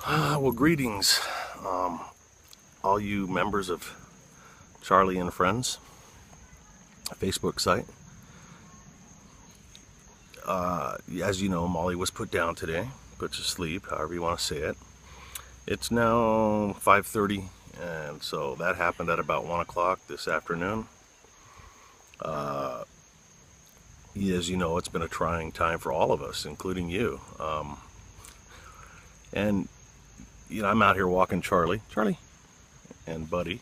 Well, greetings, all you members of Charlie and Friends, a Facebook site. As you know, Molly was put down today, put to sleep, however you want to say it. It's now 5:30, and so that happened at about 1 o'clock this afternoon. As you know, it's been a trying time for all of us, including you. And you know, I'm out here walking Charlie, and Buddy.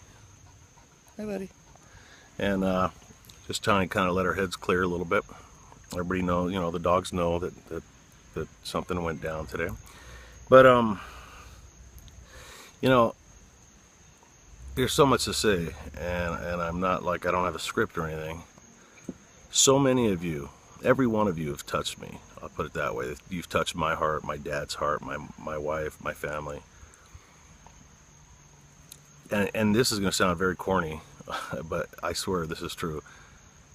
Hey, Buddy. And just trying to kind of let our heads clear a little bit. Everybody knows, you know, the dogs know that something went down today. But you know, there's so much to say, and I'm not like I don't have a script or anything. So many of you, every one of you have touched me. I'll put it that way. You've touched my heart, my dad's heart, my wife, my family. And this is going to sound very corny, but I swear this is true.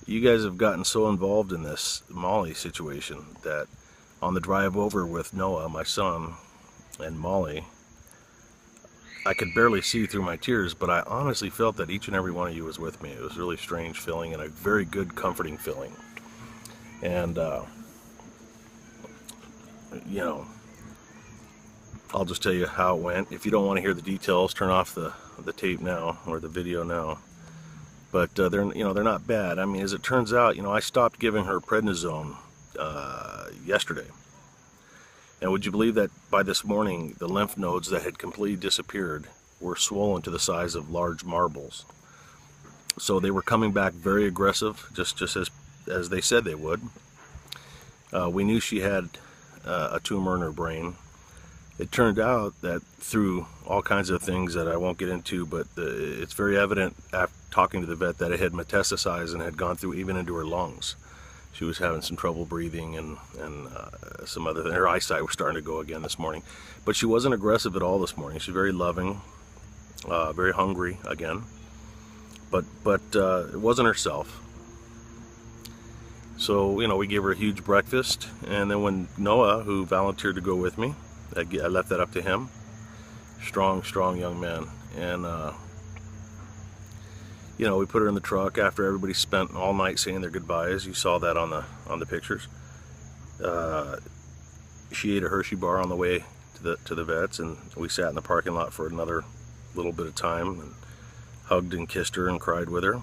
You guys have gotten so involved in this Molly situation that on the drive over with Noah, my son, and Molly, I could barely see through my tears, but I honestly felt that each and every one of you was with me. It was a really strange feeling and a very good, comforting feeling. And, you know, I'll just tell you how it went. If you don't want to hear the details, turn off the tape now, or the video now. But they're not bad. I mean, as it turns out, you know, I stopped giving her prednisone yesterday. And would you believe that by this morning, the lymph nodes that had completely disappeared were swollen to the size of large marbles. So they were coming back very aggressive, just as they said they would. We knew she had a tumor in her brain. It turned out that through all kinds of things that I won't get into, but it's very evident after talking to the vet that it had metastasized and had gone through even into her lungs. She was having some trouble breathing and some other things. Her eyesight was starting to go again this morning. But she wasn't aggressive at all this morning. She's very loving, very hungry again. But it wasn't herself. So, you know, we gave her a huge breakfast. And then when Noah, who volunteered to go with me, I left that up to him. Strong young man. And, you know, we put her in the truck after everybody spent all night saying their goodbyes. You saw that on the pictures. She ate a Hershey bar on the way to the vets, and we sat in the parking lot for another little bit of time and hugged and kissed her and cried with her.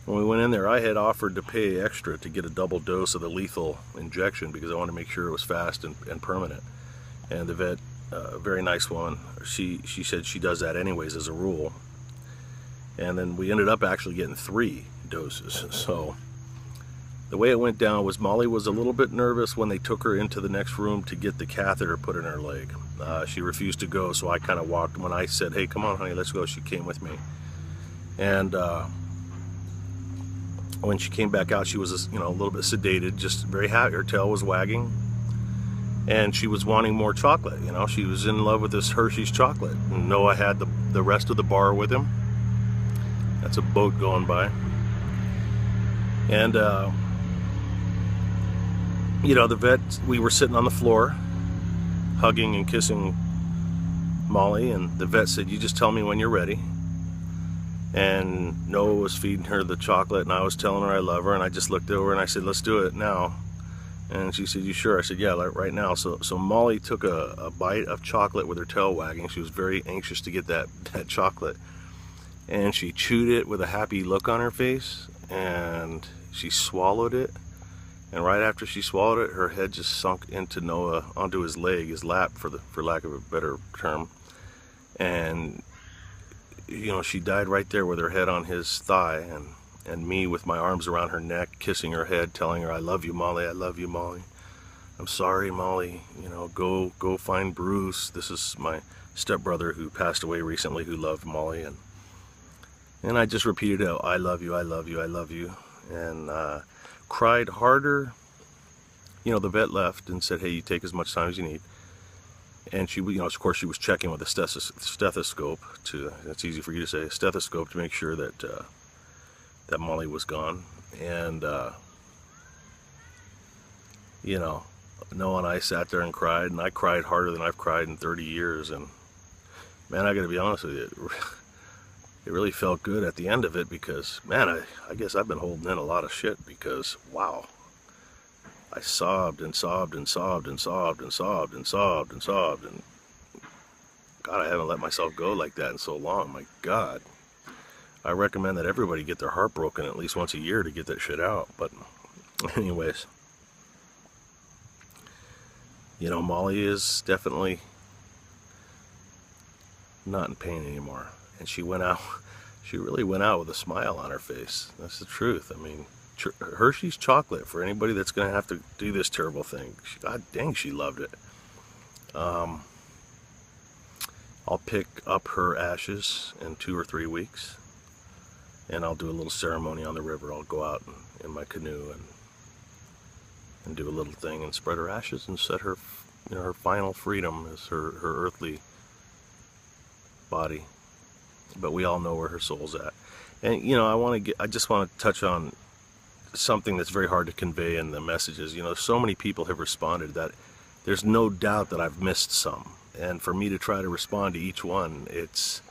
When we went in there, I had offered to pay extra to get a double dose of the lethal injection because I wanted to make sure it was fast and permanent. And the vet, a very nice woman, she said she does that anyways as a rule. And then we ended up actually getting 3 doses. So the way it went down was Molly was a little bit nervous when they took her into the next room to get the catheter put in her leg. She refused to go, so I kind of walked. When I said, "Hey, come on, honey, let's go," she came with me. And when she came back out, she was, you know, a little bit sedated, just very happy. Her tail was wagging, and she was wanting more chocolate. You know, she was in love with this Hershey's chocolate. And Noah had the rest of the bar with him. That's a boat going by. And you know, the vet, we were sitting on the floor hugging and kissing Molly, and the vet said, "You just tell me when you're ready." And Noah was feeding her the chocolate, and I was telling her I love her, and I just looked over and I said, "Let's do it now." And she said, "You sure?" I said, "Yeah, like right now." So Molly took a bite of chocolate with her tail wagging. She was very anxious to get that chocolate. And she chewed it with a happy look on her face, and she swallowed it. And right after she swallowed it, her head just sunk into Noah, onto his leg, his lap, for lack of a better term. And you know, she died right there with her head on his thigh, and me with my arms around her neck, kissing her head, telling her, "I love you, Molly. I love you, Molly. I'm sorry, Molly. You know, go find Bruce." This is my stepbrother who passed away recently, who loved Molly, and I just repeated, "Oh, I love you, I love you, I love you," and cried harder. You know, the vet left and said, "Hey, you take as much time as you need." And she, you know, of course, she was checking with a stethoscope that's easy for you to say, a stethoscope, to make sure that that Molly was gone. And you know, Noah and I sat there and cried, and I cried harder than I've cried in 30 years. And man, I gotta be honest with you, it really felt good at the end of it, because man, I guess I've been holding in a lot of shit, because wow, I sobbed and sobbed and sobbed and sobbed and sobbed and sobbed and sobbed, and God, I haven't let myself go like that in so long. My God, I recommend that everybody get their heart broken at least once a year to get that shit out. But anyways, you know, Molly is definitely not in pain anymore, and she really went out with a smile on her face. That's the truth. I mean, Hershey's chocolate, for anybody that's going to have to do this terrible thing, God dang, she loved it. I'll pick up her ashes in 2 or 3 weeks, and I'll do a little ceremony on the river. I'll go out in my canoe and do a little thing and spread her ashes and set her, you know, her final freedom as her earthly body. But we all know where her soul's at. And you know, I just want to touch on something that's very hard to convey in the messages. You know, so many people have responded that there's no doubt that I've missed some. And for me to try to respond to each one, it's,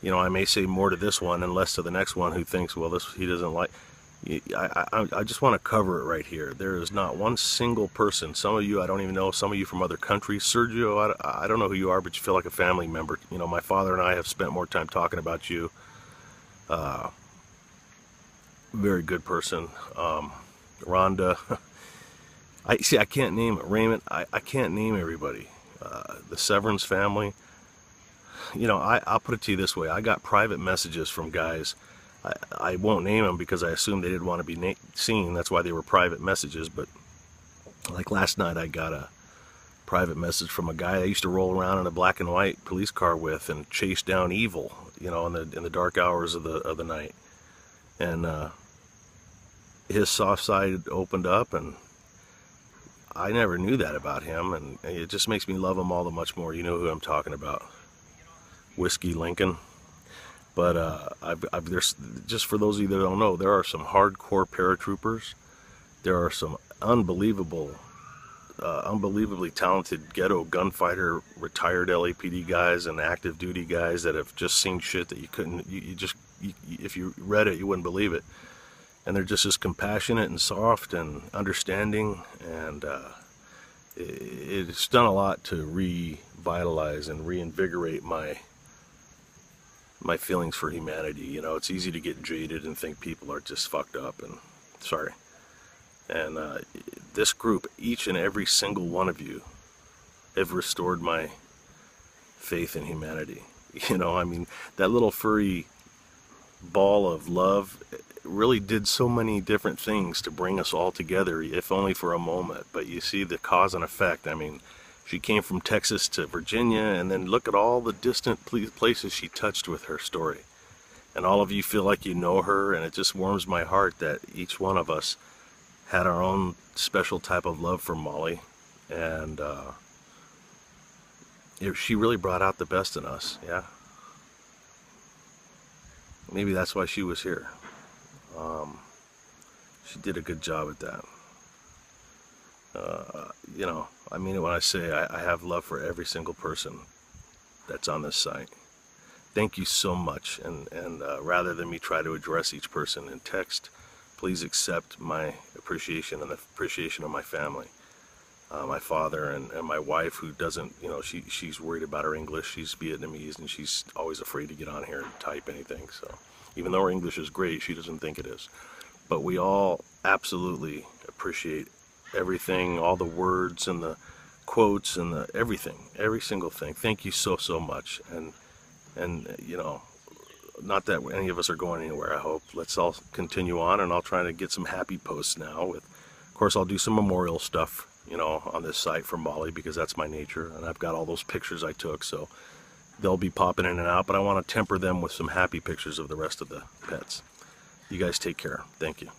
you know, I may say more to this one and less to the next one who thinks, well, this he doesn't like. I just want to cover it right here. There is not one single person. Some of you I don't even know. Some of you from other countries. Sergio, I don't know who you are, but you feel like a family member. You know, my father and I have spent more time talking about you. Very good person. Rhonda. I can't name it. Raymond. I can't name everybody. The Severance family. You know, I'll put it to you this way. I got private messages from guys. I won't name them because I assumed they didn't want to be seen. That's why they were private messages. But like last night, I got a private message from a guy I used to roll around in a black and white police car with and chase down evil, you know, in the dark hours of the night. And his soft side opened up, and I never knew that about him, and it just makes me love him all the much more. You know who I'm talking about, Whiskey Lincoln. But there's, just for those of you that don't know, there are some hardcore paratroopers. There are some unbelievably talented ghetto gunfighter, retired LAPD guys and active duty guys that have just seen shit that you couldn't, if you read it, you wouldn't believe it. And they're just as compassionate and soft and understanding, and it's done a lot to revitalize and reinvigorate my feelings for humanity. You know, it's easy to get jaded and think people are just fucked up, and sorry. And this group, each and every single one of you, have restored my faith in humanity. You know, I mean, that little furry ball of love really did so many different things to bring us all together, if only for a moment. But you see the cause and effect. I mean, she came from Texas to Virginia, and then look at all the distant places she touched with her story. And all of you feel like you know her, and it just warms my heart that each one of us had our own special type of love for Molly. And she really brought out the best in us, yeah. Maybe that's why she was here. She did a good job at that. You know, I mean it when I say I have love for every single person that's on this site. Thank you so much. And rather than me try to address each person in text, please accept my appreciation and the appreciation of my family. My father and my wife, who doesn't, you know, she's worried about her English. She's Vietnamese, and she's always afraid to get on here and type anything. So even though her English is great, she doesn't think it is. But we all absolutely appreciate everything, all the words and the quotes and the everything, every single thing. Thank you so much. And you know, not that any of us are going anywhere, I hope. Let's all continue on, and I'll try to get some happy posts now. Of course, I'll do some memorial stuff, you know, on this site for Molly, because that's my nature, and I've got all those pictures I took, so they'll be popping in and out, but I want to temper them with some happy pictures of the rest of the pets. You guys take care. Thank you.